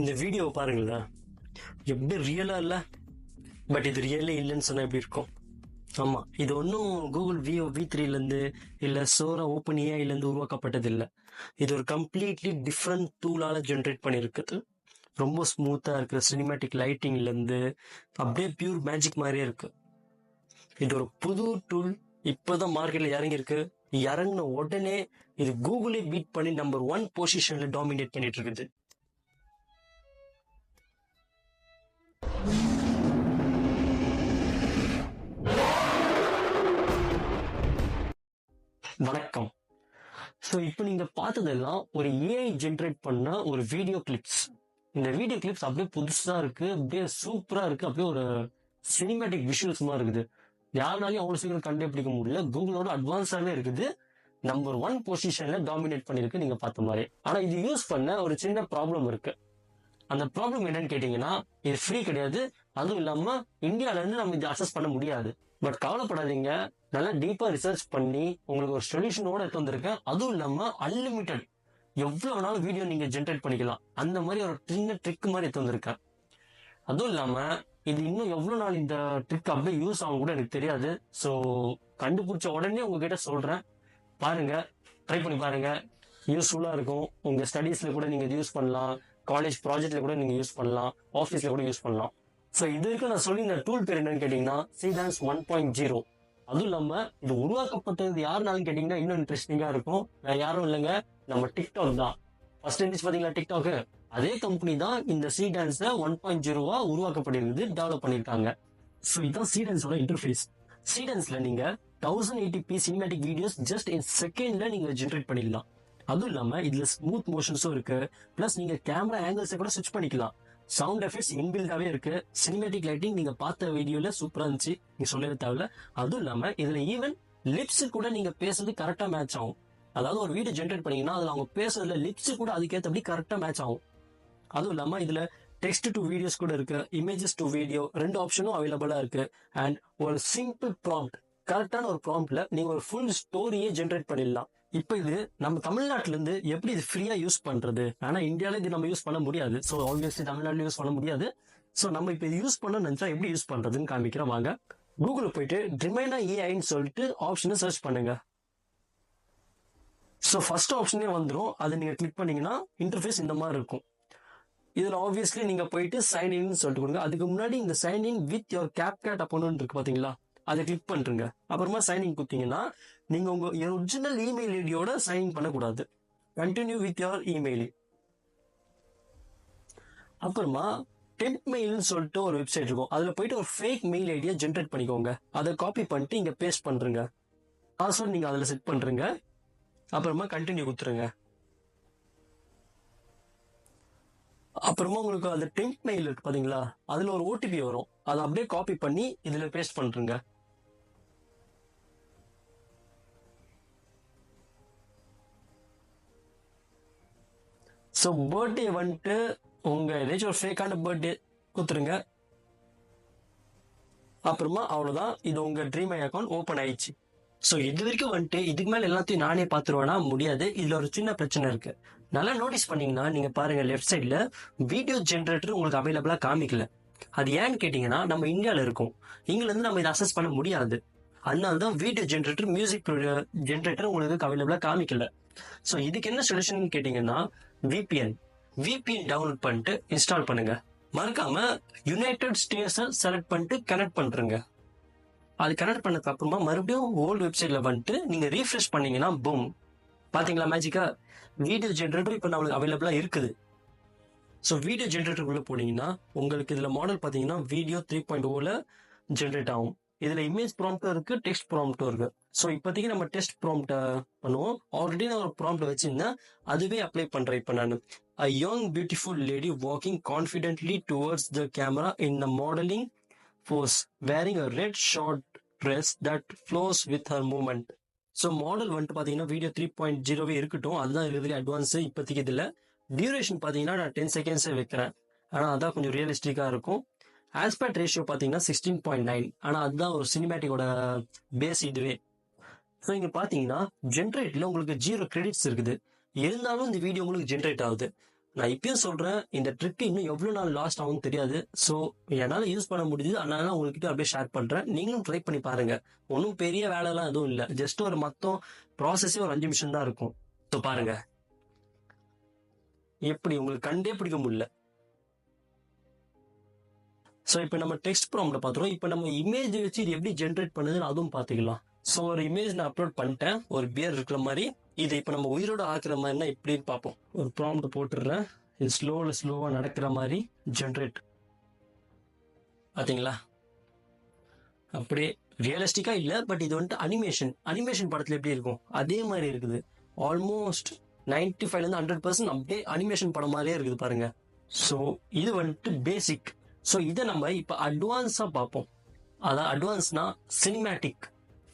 இந்த வீடியோவை பாருங்களேன், எப்படி ரியலா இல்ல? பட் இது ரியலே இல்லைன்னு சொன்னா எப்படி இருக்கும்? ஆமா, இது ஒன்றும் கூகுள் விஓ V3 இருந்து இல்ல சோரா ஓப்பன் ஏஐல இருந்து உருவாக்கப்பட்டது இல்ல. இது ஒரு கம்ப்ளீட்லி டிஃப்ரெண்ட் டூலால ஜென்ரேட் பண்ணியிருக்குது. ரொம்ப ஸ்மூத்தா இருக்கு. சினிமேட்டிக் லைட்டிங்ல இருந்து அப்படியே பியூர் மேஜிக் மாதிரியே இருக்கு. இது ஒரு புது டூல், இப்பதான் மார்க்கெட்ல இறங்கி இருக்கு. இறங்கின உடனே இது கூகுளே பீட் பண்ணி நம்பர் 1 பொசிஷன்ல டாமினேட் பண்ணிட்டு இருக்குது. வணக்கம். ஸோ இப்போ நீங்க பார்த்ததெல்லாம் ஒரு ஏஐ ஜென்ரேட் பண்ண ஒரு வீடியோ கிளிப்ஸ். இந்த வீடியோ கிளிப்ஸ் அப்படியே புதுசா இருக்கு, அப்படியே சூப்பரா இருக்கு, அப்படியே ஒரு சினிமேட்டிக் விஷுவல்ஸ்மா இருக்குது. யாருனாலையும் அவ்வளவு சீக்கிரம் கண்டுபிடிக்க முடியல. கூகுளோட அட்வான்ஸாவே இருக்குது. நம்பர் 1 பொசிஷன்ல டாமினேட் பண்ணிருக்கு நீங்க பார்த்த மாதிரி. ஆனா இது யூஸ் பண்ண ஒரு சின்ன ப்ராப்ளம் இருக்கு. அந்த ப்ராப்ளம் என்னன்னு கேட்டீங்கன்னா, இது ஃப்ரீ கிடையாது. அதுவும் இல்லாம இந்தியால இருந்து நம்ம இதை அக்சஸ் பண்ண முடியாது. பட் கவலைப்படாதீங்க, நல்லா டீப்பா ரிசர்ச் பண்ணி உங்களுக்கு ஒரு சொல்யூஷனோட எடுத்து வந்திருக்கேன். அதுவும் இல்லாம அன்லிமிட்டெட், எவ்வளவு நாள் வீடியோ நீங்க ஜென்ரேட் பண்ணிக்கலாம், அந்த மாதிரி ஒரு சின்ன ட்ரிக் மாதிரி எடுத்து வந்திருக்கேன். அதுவும் இல்லாம இது இன்னும் எவ்வளவு நாள் இந்த ட்ரிக் அப்படியே யூஸ் ஆகும் கூட எனக்கு தெரியாது. ஸோ கண்டுபிடிச்ச உடனே உங்ககிட்ட சொல்றேன், பாருங்க, ட்ரை பண்ணி பாருங்க. யூஸ்ஃபுல்லா இருக்கும். உங்க ஸ்டடீஸ்ல கூட நீங்க யூஸ் பண்ணலாம், காலேஜ் ப்ராஜெக்ட்ல கூட நீங்க யூஸ் பண்ணலாம், ஆஃபீஸ்ல கூட யூஸ் பண்ணலாம். ஸோ இது வரைக்கும் நான் சொல்லி இந்த டூல் பேர் என்னன்னு கேட்டீங்கன்னா Seedance 1.0. அதுவும் இல்லாம இது உருவாக்கப்பட்டது யாருனாலும் கேட்டீங்கன்னா இன்னும் இன்ட்ரெஸ்டிங்கா இருக்கும். வேற யாரும் இல்லைங்க, நம்ம டிக்டாக் தான். ஃபர்ஸ்ட் இருந்துச்சு பாத்தீங்களா டிக்டாக், அதே கம்பெனி தான் இந்த Seedance 1.0 உருவாக்கப்பட்டிருக்குது, டெவலப் பண்ணிருக்காங்க. ஸோ இதுதான் Seedanceோட இன்டர்ஃபேஸ். Seedanceல நீங்க 1080p cinematic videos just in செகண்ட்ல நீங்க ஜென்ரேட் பண்ணிடலாம். அதுவும் இல்லாம இதுல ஸ்மூத் மோஷன்ஸும் இருக்கு. பிளஸ் நீங்க கேமரா ஆங்கிள்ஸை கூட ஸ்விட்ச் பண்ணிக்கலாம். சவுண்ட் எஃபெக்ட்ஸ் இன்பில்டாவே இருக்கு. சினிமேட்டிக் லைட்டிங் நீங்க பார்த்த வீடியோல சூப்பரா இருந்துச்சு, நீங்க சொல்லவே தேவையில்ல. அதுவும் இல்லாம இதுல ஈவன் லிப்ஸ் கூட நீங்க பேசுறது கரெக்டா மேட்ச் ஆகும். அதாவது ஒரு வீடியோ ஜென்ரேட் பண்ணீங்கன்னா அதுல அவங்க பேசுறதுல லிப்ஸ் கூட அதுக்கேற்றபடி கரெக்டா மேட்ச் ஆகும். அதுவும் இல்லாம இதுல டெக்ஸ்ட் டு வீடியோஸ் கூட இருக்கு, இமேஜஸ் டு வீடியோ, 2 ஆப்ஷனும் அவைலபிளா இருக்கு. அண்ட் ஒரு சிம்பிள் ப்ராம்ப்ட், கரெக்டான ஒரு ப்ராம்ப்ட்ல நீங்க ஒரு ஃபுல் ஸ்டோரியே ஜென்ரேட் பண்ணிடலாம். இப்போ இது நம்ம தமிழ்நாட்டுல இருந்து எப்படி இது ஃப்ரீயா யூஸ் பண்றது? ஆனா இந்தியால இது நம்ம யூஸ் பண்ண முடியாது. ஸோ ஆப்வியஸ்லி தமிழ்நாட்டுல யூஸ் பண்ண முடியாது. ஸோ நம்ம இப்போ யூஸ் பண்ண நினைச்சா எப்படி யூஸ் பண்றதுன்னு காமிக்கிறோம் வாங்க. கூகுள் போயிட்டு ட்ரிமைனா ஏஐன்னு சொல்லிட்டு ஆப்ஷனை சர்ச் பண்ணுங்க. ஸோ ஃபர்ஸ்ட் ஆப்ஷனே வந்துடும். அதை நீங்க கிளிக் பண்ணீங்கன்னா இன்டர்ஃபேஸ் இந்த மாதிரி இருக்கும். இதுல ஆப்வியஸ்லி நீங்க போயிட்டு சைன் இன் சொல்லிட்டு கொடுங்க. அதுக்கு முன்னாடி இந்த sign in with your CapCut account இருக்கு பாத்தீங்களா, அதை கிளிக் பண்ணிருங்க. அப்புறமா சைன் இன் கொடுத்தீங்கன்னா நீங்க உங்க ஒரிஜினல் இமெயில் ஐடியோட சைன் இன் பண்ணக்கூடாது. Continue with your email. அப்புறமா டெம்ப் மெயில்னு சொல்லிட்டு ஒரு வெப்சைட் இருக்கும். அதுல போயிட்டு ஒரு ஃபேக் மெயில் ஐடியா ஜென்ரேட் பண்ணிக்கோங்க. அதை காப்பி பண்ணிட்டு இங்க பேஸ்ட் பண்றீங்க. பாஸ்வேர்ட் நீங்க அதுல செட் பண்றீங்க. அப்புறமா கண்டினியூ கொடுத்துருங்க. அப்புறமா உங்களுக்கு அந்த டெம்ப் மெயில் இருக்கு பாத்தீங்களா, அதுல ஒரு ஓடிபி வரும். அதை அப்படியே காப்பி பண்ணி இதுல பேஸ்ட் பண்றீங்க. ஸோ பர்த்டே வந்துட்டு உங்க ஏதாச்சும் ஒரு ஃபேக்கான பர்த்டே கொடுத்துருங்க. அப்புறமா அவ்வளவுதான், இது உங்க ட்ரீம் ஐ அக்கௌண்ட் ஓபன் ஆயிடுச்சு. ஸோ இது வரைக்கும் வந்துட்டு இதுக்கு மேல எல்லாத்தையும் நானே பார்த்துருவேனா? முடியாது. இதுல ஒரு சின்ன பிரச்சனை இருக்கு. நல்லா நோட்டீஸ் பண்ணீங்கன்னா நீங்க பாருங்க, லெஃப்ட் சைட்ல வீடியோ ஜென்ரேட்டர் உங்களுக்கு அவைலபிளா காமிக்கல. அது ஏன்னு கேட்டீங்கன்னா நம்ம இந்தியால இருக்கோம், இங்கில இருந்து நம்ம இதை அக்சஸ் பண்ண முடியாது. அதனாலதான் வீடியோ ஜென்ரேட்டர், மியூசிக் ஜென்ரேட்டர் உங்களுக்கு அவைலபிளா காமிக்கல. ஸோ இதுக்கு என்ன சொல்யூஷன் கேட்டீங்கன்னா VPN டவுன்லோட் பண்ணிட்டு இன்ஸ்டால் பண்ணுங்க. மறக்காம யுனைடெட் ஸ்டேட்ஸை செலக்ட் பண்ணிட்டு கனெக்ட் பண்றீங்க. அது கனெக்ட் பண்ணதுக்கு அப்புறமா மறுபடியும் ஓல்டு வெப்சைட்ல வந்துட்டு நீங்க ரீஃப்ரெஷ் பண்ணீங்கன்னா பூம், பாத்தீங்களா மேஜிக்கா, வீடியோ ஜென்ரேட்டர் இப்போ நம்மளுக்கு அவைலபிளா இருக்குது. ஸோ வீடியோ ஜென்ரேட்டருக்குள்ள போனீங்கன்னா உங்களுக்கு இதுல மாடல் பாத்தீங்கன்னா வீடியோ 3.0ல ஜென்ரேட் ஆகும். இதுல இமேஜ் ப்ராம்ப்டும் இருக்கு, டெக்ஸ்ட் ப்ராம்ப்டும் இருக்கு. ஸோ இப்போதைக்கு நம்ம டெக்ஸ்ட் ப்ராம்ப்ட பண்ணுவோம். ஆல்ரெடி நான் ஒரு ப்ராம்ப்ட் வச்சிருந்தேன், அதுவே அப்ளை பண்றேன் இப்போ நான். A young beautiful lady walking confidently towards the camera in the modeling pose, wearing a red short dress that flows with her movement. So model வந்துட்டு பாத்தீங்கன்னா வீடியோ 3.0 இருக்கட்டும், அதுதான் இதுல அட்வான்ஸ். இப்போதைக்கு இதுல டியூரேஷன் பாத்தீங்கன்னா நான் 10 செகண்ட்ஸே வைக்கிறேன். ஆனா அதான் கொஞ்சம் ரியலிஸ்டிக்கா இருக்கும். ஆஸ்பெக்ட் ரேஷியோ பாத்தீங்கன்னா 16.9. ஆனா அதுதான் ஒரு சினிமேட்டிக்கோட பேஸ் இதுவே. ஸோ இங்க பாத்தீங்கன்னா ஜென்ரேட்ல உங்களுக்கு 0 கிரெடிட்ஸ் இருக்குது. இருந்தாலும் இந்த வீடியோ உங்களுக்கு ஜென்ரேட் ஆகுது. நான் இப்பயும் சொல்றேன், இந்த ட்ரிக் இன்னும் எவ்வளவு நாள் லாஸ்ட் ஆகும்னு தெரியாது. ஸோ என்னால யூஸ் பண்ண முடியுது, அதனால உங்ககிட்ட அப்படியே ஷேர் பண்றேன். நீங்களும் ட்ரை பண்ணி பாருங்க. ஒன்றும் பெரிய வேலைலாம் எதுவும் இல்லை, ஜஸ்ட் ஒரு மொத்தம் ப்ராசஸே ஒரு 5 நிமிஷம் தான் இருக்கும். ஸோ பாருங்க எப்படி உங்களுக்கு கண்டே பிடிக்க முடியல. ஸோ இப்போ நம்ம டெக்ஸ்ட் ப்ராம்ப்ட பார்த்துருவோம். இப்போ நம்ம இமேஜ் வச்சு இது எப்படி ஜென்ரேட் பண்ணுதுன்னு அதுவும் பார்த்துக்கலாம். ஸோ ஒரு இமேஜ் நான் அப்லோட் பண்ணிட்டேன், ஒரு பியர் இருக்கிற மாதிரி. இதை இப்போ நம்ம உயிரோட ஆக்குற மாதிரினா எப்படின்னு பார்ப்போம். ஒரு ப்ராம்ப்ட் போட்டுடுறேன், இது ஸ்லோவாக நடக்கிற மாதிரி ஜென்ரேட். பார்த்தீங்களா, அப்படியே ரியலிஸ்டிக்கா இல்லை, பட் இது வந்துட்டு அனிமேஷன் படத்தில் எப்படி இருக்கும் அதே மாதிரி இருக்குது. ஆல்மோஸ்ட் 95லேருந்து 100% அப்படியே அனிமேஷன் படம் மாதிரியே இருக்குது பாருங்க. ஸோ இது வந்துட்டு பேசிக். ஸோ இதை நம்ம இப்போ அட்வான்ஸாக பார்ப்போம். அதான் அட்வான்ஸ்னா சினிமேட்டிக்,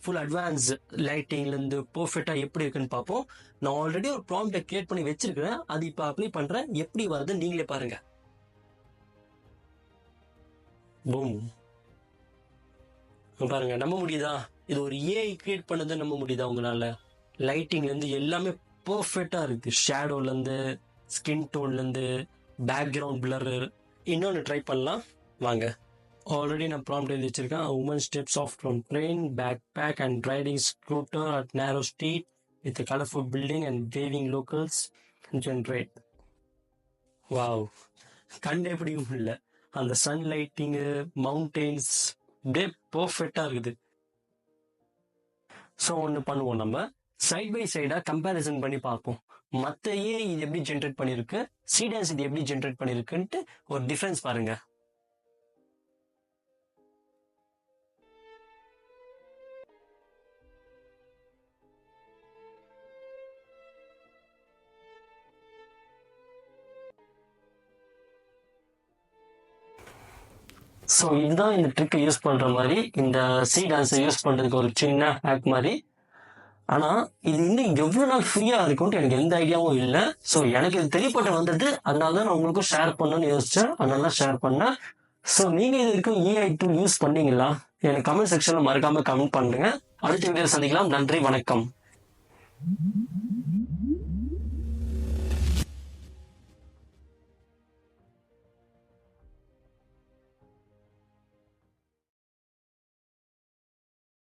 ஃபுல் அட்வான்ஸ் லைட்டிங்லேருந்து பர்ஃபெக்டாக எப்படி இருக்குன்னு பார்ப்போம். நான் ஆல்ரெடி ஒரு ப்ராம்ப்டை கிரியேட் பண்ணி வச்சிருக்கிறேன், அது இப்போ அப்ளை பண்ணுறேன். எப்படி வருது நீங்களே பாருங்க. பூம், பாருங்க, நம்ப முடியுதா? இது ஒரு ஏஐ கிரியேட் பண்ணதை நம்ப முடியுதா உங்களால? லைட்டிங்லேருந்து எல்லாமே பர்ஃபெக்டாக இருக்கு. ஷேடோலேருந்து, ஸ்கின் டோன்லேருந்து, பேக்ரவுண்ட் பிளரு. இன்னொன்று ட்ரை பண்ணலாம் வாங்க. ஆல்ரெடி நான் ப்ராம்ப்ட் எழுதி வச்சிருக்கேன். Woman steps off from train, backpack and riding scooter at narrow street with colourful building and waving locals generate. Wow, கண்டே பிடிக்கும் இல்லை, அந்த சன் லைட்டிங்கு, மவுண்டெயின்ஸ் அப்படியே பர்ஃபெக்டாக இருக்குது. ஸோ ஒன்று பண்ணுவோம், நம்ம சைட் பை சைடாக கம்பேரிசன் பண்ணி பார்ப்போம். மற்ற ஏஐ இது எப்படி ஜென்ரேட் பண்ணியிருக்கு, சீடான்ஸ் இது எப்படி ஜென்ரேட் பண்ணியிருக்குன்ட்டு ஒரு டிஃப்ரென்ஸ் பாருங்க. ஸோ இதுதான் இந்த ட்ரிக்கை யூஸ் பண்ணுற மாதிரி, இந்த சீடான்ஸை யூஸ் பண்ணுறதுக்கு ஒரு சின்ன ஹேக் மாதிரி. ஆனால் இது இன்னும் எவ்வளோ நாள் ஃப்ரீயாக இருக்கும்ட்டு எனக்கு எந்த ஐடியாவும் இல்லை. ஸோ எனக்கு இது தெரியப்பட்ட வந்தது, அதனால தான் நான் உங்களுக்கும் ஷேர் பண்ணணும்னு யோசித்தேன், அதனால தான் ஷேர் பண்ணேன். ஸோ நீங்கள் இது வரைக்கும் ஏஐ டூல் யூஸ் பண்ணீங்களா? எனக்கு கமெண்ட் செக்ஷனில் மறக்காமல் கமெண்ட் பண்ணுங்க. அடுத்த வீடியோ சந்திக்கலாம். நன்றி, வணக்கம்.